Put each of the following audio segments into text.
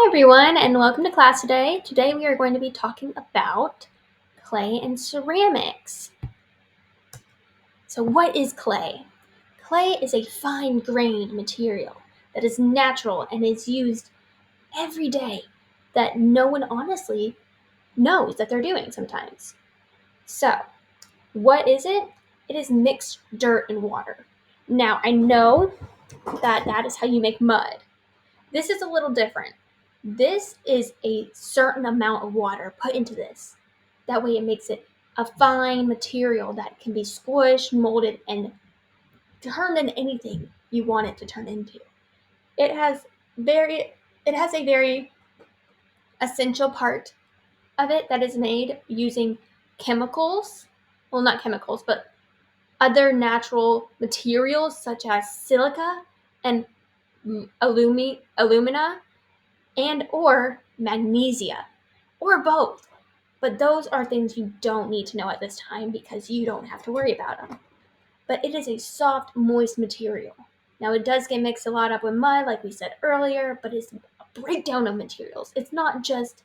Hi everyone, and welcome to class today. Today we are going to be talking about clay and ceramics. So what is clay? Clay is a fine-grained material that is natural and is used every day that no one honestly knows that they're doing sometimes. So, what is it? It is mixed dirt and water. Now, I know that is how you make mud. This is a little different. This is a certain amount of water put into this. That way it makes it a fine material that can be squished, molded, and turned into anything you want it to turn into. It has a very essential part of it that is made using chemicals. Well, not chemicals, but other natural materials such as silica and alumina and or magnesia, or both. But those are things you don't need to know at this time because you don't have to worry about them. But it is a soft, moist material. Now it does get mixed a lot up with mud, like we said earlier, but it's a breakdown of materials. It's not just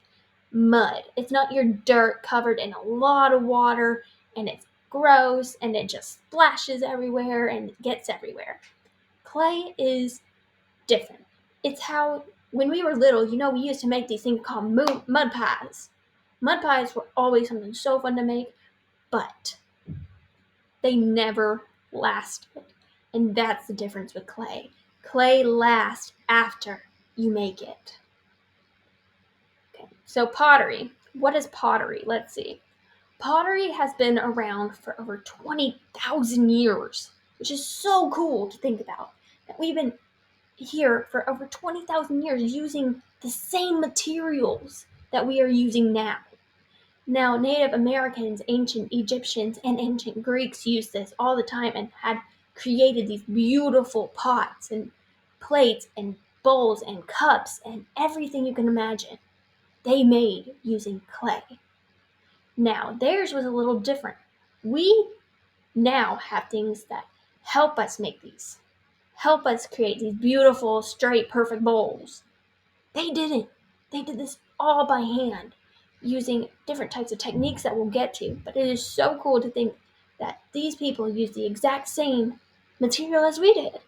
mud. It's not your dirt covered in a lot of water and it's gross and it just splashes everywhere and gets everywhere. Clay is different. It's how, when we were little, we used to make these things called mud pies. Mud pies were always something so fun to make, but they never lasted. And that's the difference with clay. Clay lasts after you make it. Okay, so pottery. What is pottery? Let's see. Pottery has been around for over 20,000 years, which is so cool to think about. That we've been here for over 20,000 years using the same materials that we are using now. Now, Native Americans, ancient Egyptians, and ancient Greeks used this all the time and had created these beautiful pots and plates and bowls and cups and everything you can imagine. They made using clay. Now, theirs was a little different. We now have things that help us make these, help us create these beautiful, straight, perfect bowls. They didn't. They did this all by hand using different types of techniques that we'll get to. But it is so cool to think that these people used the exact same material as we did.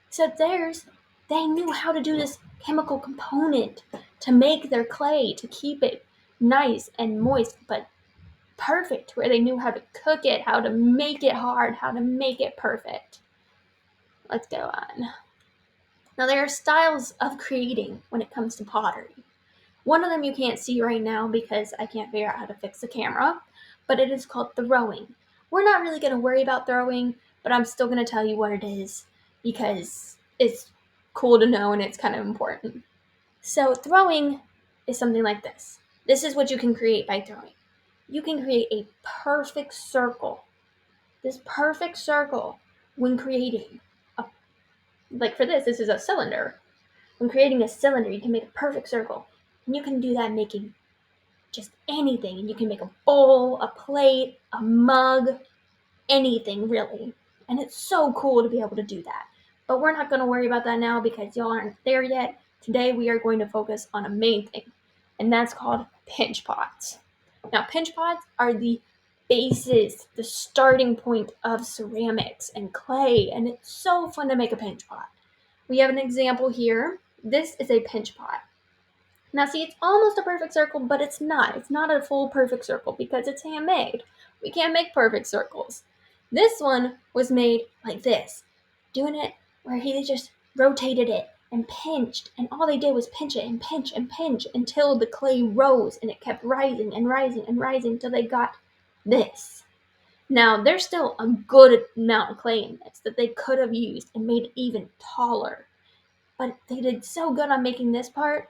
Except they knew how to do this chemical component to make their clay, to keep it nice and moist, but perfect, where they knew how to cook it, how to make it hard, how to make it perfect. Let's go on. Now, there are styles of creating when it comes to pottery. One of them you can't see right now because I can't figure out how to fix the camera, but it is called throwing. We're not really going to worry about throwing, but I'm still going to tell you what it is because it's cool to know and it's kind of important. So throwing is something like this. This is what you can create by throwing. You can create a perfect circle. This perfect circle when creating like for this is a cylinder. When creating a cylinder, you can make a perfect circle. And you can do that making just anything. And you can make a bowl, a plate, a mug, anything really. And it's so cool to be able to do that. But we're not going to worry about that now because y'all aren't there yet. Today we are going to focus on a main thing, and that's called pinch pots. Now, pinch pots are the basis, the starting point of ceramics and clay, and it's so fun to make a pinch pot. We have an example here. This is a pinch pot. Now see, it's almost a perfect circle, but it's not. It's not a full perfect circle because it's handmade. We can't make perfect circles. This one was made like this, doing it where he just rotated it and pinched, and all they did was pinch it and pinch and pinch until the clay rose, and it kept rising and rising and rising until they got this. Now, there's still a good amount of clay in this that they could have used and made it even taller. But they did so good on making this part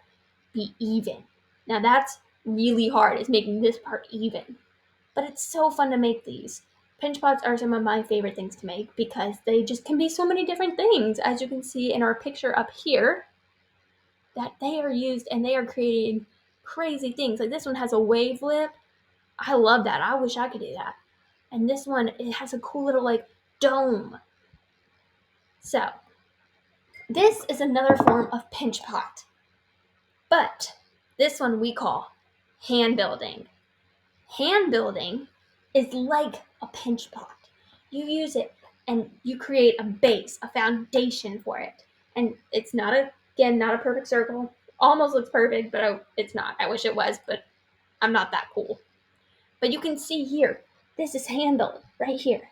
be even. Now that's really hard, is making this part even. But it's so fun to make these. Pinch pots are some of my favorite things to make because they just can be so many different things, as you can see in our picture up here, that they are used and they are creating crazy things. Like this one has a wave lip. I love that. I wish I could do that. And this one, it has a cool little like dome. So this is another form of pinch pot. But this one we call hand building. Hand building is like a pinch pot. You use it and you create a base, a foundation for it. And it's not not a perfect circle. Almost looks perfect, but it's not. I wish it was, but I'm not that cool. But you can see here, this is hand building right here.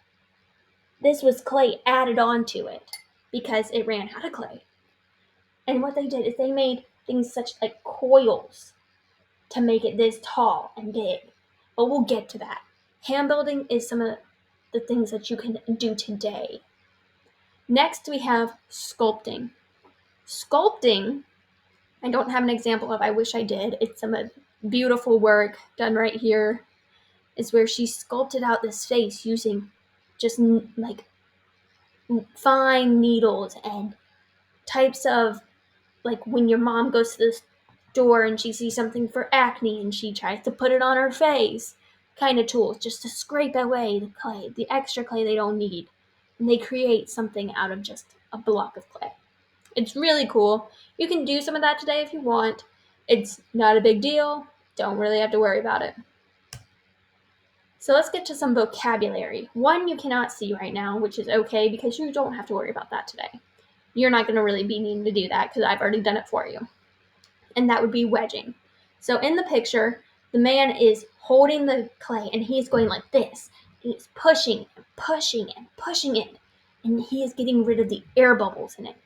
This was clay added onto it because it ran out of clay. And what they did is they made things such like coils to make it this tall and big. But we'll get to that. Hand building is some of the things that you can do today. Next, we have sculpting. Sculpting, I don't have an example of, I wish I did. It's some beautiful work done right here. Is where she sculpted out this face using just like fine needles and types of, like when your mom goes to the store and she sees something for acne and she tries to put it on her face, kind of tools just to scrape away the clay, the extra clay they don't need. And they create something out of just a block of clay. It's really cool. You can do some of that today if you want. It's not a big deal. Don't really have to worry about it. So let's get to some vocabulary. One you cannot see right now, which is okay because you don't have to worry about that today. You're not going to really be needing to do that because I've already done it for you. And that would be wedging. So in the picture, the man is holding the clay and he's going like this. He's pushing and pushing and pushing it. And he is getting rid of the air bubbles in it.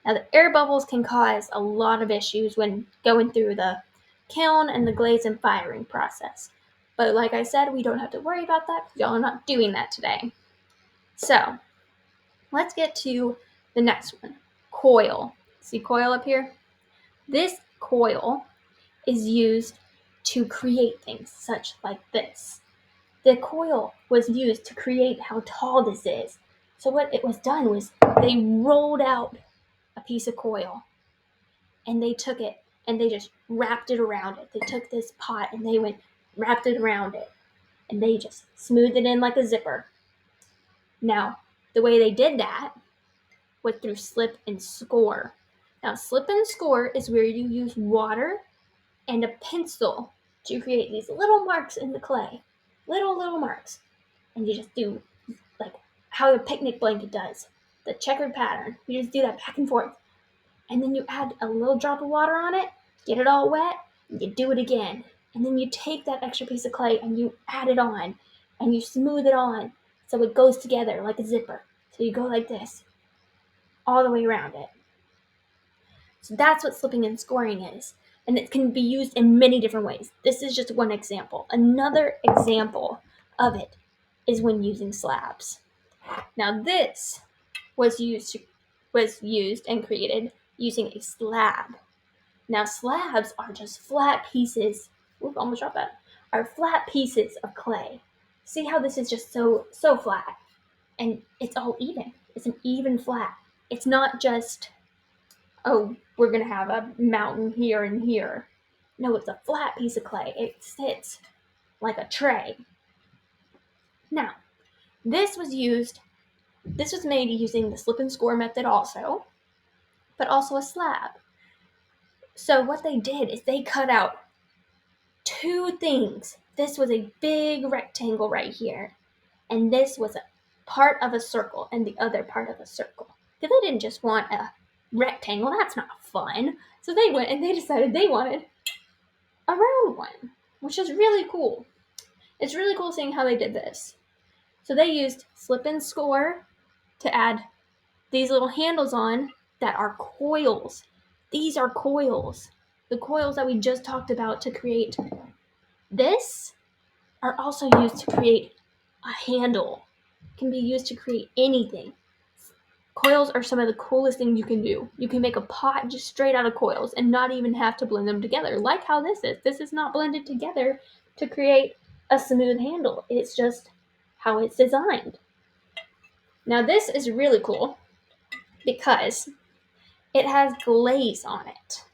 Now the air bubbles can cause a lot of issues when going through the kiln and the glaze and firing process. But like I said, we don't have to worry about that because y'all are not doing that today. So let's get to the next one. Coil. See coil up here? This coil is used to create things such like this. The coil was used to create how tall this is. So what it was done was they rolled out a piece of coil and they took it and they just wrapped it around it. They took this pot and they wrapped it around it and they just smoothed it in like a zipper. Now, the way they did that was through slip and score. Now, slip and score is where you use water and a pencil to create these little marks in the clay. Little marks. And you just do like how a picnic blanket does. The checkered pattern. You just do that back and forth. And then you add a little drop of water on it, get it all wet, and you do it again. And then you take that extra piece of clay and you add it on. And you smooth it on so it goes together like a zipper. So you go like this, all the way around it. So that's what slipping and scoring is. And it can be used in many different ways. This is just one example. Another example of it is when using slabs. Now this was used and created using a slab. Now slabs are just flat pieces. Oops, almost dropped that. Are flat pieces of clay. See how this is just so flat, and it's all even. It's an even flat. It's not just, oh, we're gonna have a mountain here and here. No, it's a flat piece of clay. It sits like a tray. Now, this was made using the slip and score method also, but also a slab. So what they did is they cut out two things. This was a big rectangle right here, and this was a part of a circle and the other part of a circle. Because they didn't just want a rectangle, that's not fun. So they went and they decided they wanted a round one, which is really cool. It's really cool seeing how they did this. So they used slip and score to add these little handles on that are coils. These are coils. The coils that we just talked about to create this are also used to create a handle. It can be used to create anything. Coils are some of the coolest things you can do. You can make a pot just straight out of coils and not even have to blend them together, like how this is. This is not blended together to create a smooth handle. It's just how it's designed. Now this is really cool because it has glaze on it.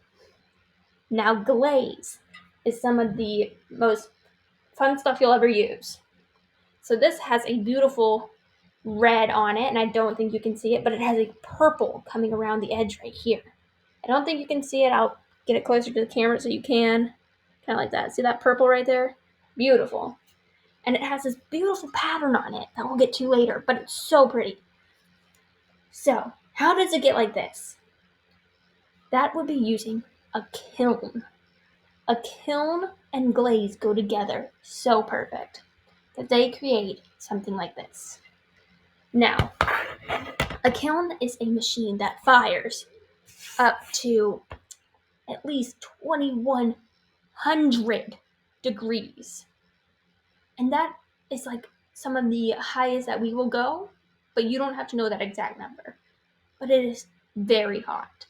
Now glaze is some of the most fun stuff you'll ever use. So this has a beautiful red on it, and I don't think you can see it, but it has a purple coming around the edge right here. I don't think you can see it. I'll get it closer to the camera so you can. Kind of like that. See that purple right there? Beautiful. And it has this beautiful pattern on it that we'll get to later, but it's so pretty. So, how does it get like this? That would be using a kiln. A kiln and glaze go together so perfect that they create something like this. Now, a kiln is a machine that fires up to at least 2100 degrees. And that is like some of the highest that we will go, but you don't have to know that exact number. But it is very hot.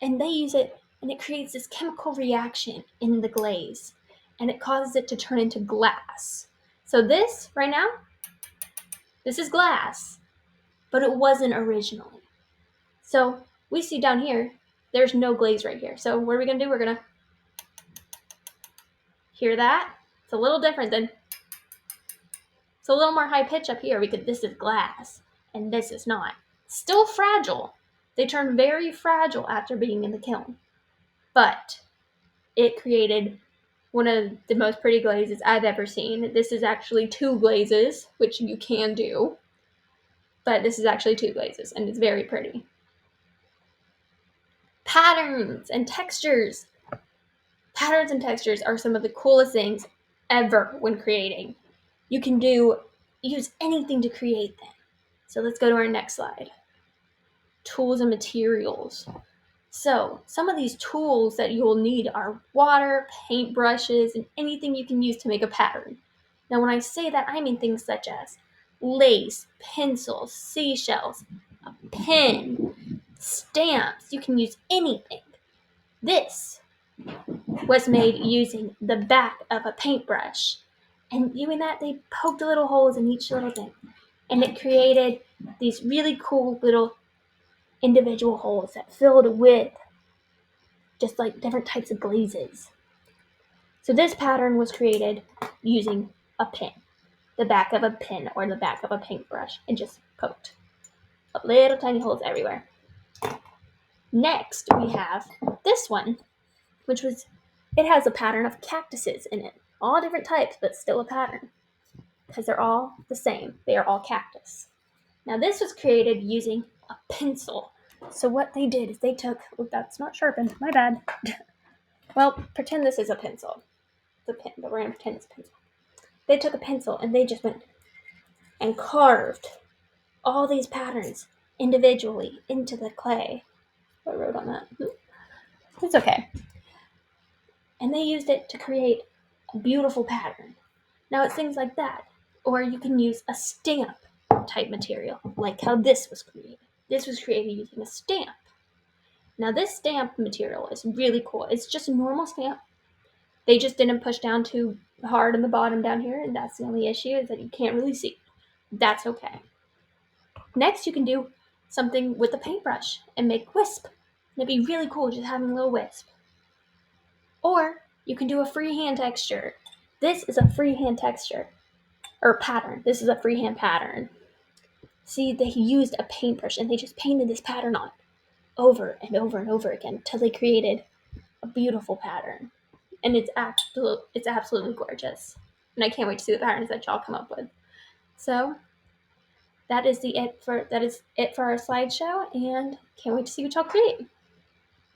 And they use it, and it creates this chemical reaction in the glaze, and it causes it to turn into glass. So this, right now, this is glass, but it wasn't originally. So we see down here, there's no glaze right here. So what are we going to do? We're going to hear that. It's a little different than, it's a little more high pitch up here because this is glass, and this is not. Still fragile. They turn very fragile after being in the kiln. But it created one of the most pretty glazes I've ever seen. This is actually 2 glazes, which you can do. But this is actually 2 glazes, and it's very pretty. Patterns and textures. Patterns and textures are some of the coolest things ever when creating. You can use anything to create them. So let's go to our next slide. Tools and materials. So some of these tools that you will need are water, paint brushes, and anything you can use to make a pattern. Now when I say that, I mean things such as lace, pencils, seashells, a pen, stamps. You can use anything. This was made using the back of a paintbrush. And doing that, they poked little holes in each little thing. And it created these really cool little individual holes that filled with just like different types of glazes. So this pattern was created using a pen, the back of a pen or the back of a paintbrush, and just poked little tiny holes everywhere. Next, we have this one, it has a pattern of cactuses in it. All different types, but still a pattern. Because they're all the same. They are all cactus. Now this was created using a pencil. So what they did is they took, that's not sharpened, my bad. Well, pretend this is a pencil. It's a pen, but we're going to pretend it's a pencil. They took a pencil and they just went and carved all these patterns individually into the clay. I wrote on that. It's okay. And they used it to create a beautiful pattern. Now it's things like that. Or you can use a stamp type material, like how this was created. This was created using a stamp. Now this stamp material is really cool. It's just a normal stamp. They just didn't push down too hard on the bottom down here, and that's the only issue, is that you can't really see. That's okay. Next, you can do something with a paintbrush and make wisp. It'd be really cool just having a little wisp. Or you can do a freehand texture. This is a freehand texture, or pattern. This is a freehand pattern. See, they used a paintbrush and they just painted this pattern on over and over and over again until they created a beautiful pattern. And it's absolutely gorgeous. And I can't wait to see the patterns that y'all come up with. So that is it for our slideshow, and can't wait to see what y'all create.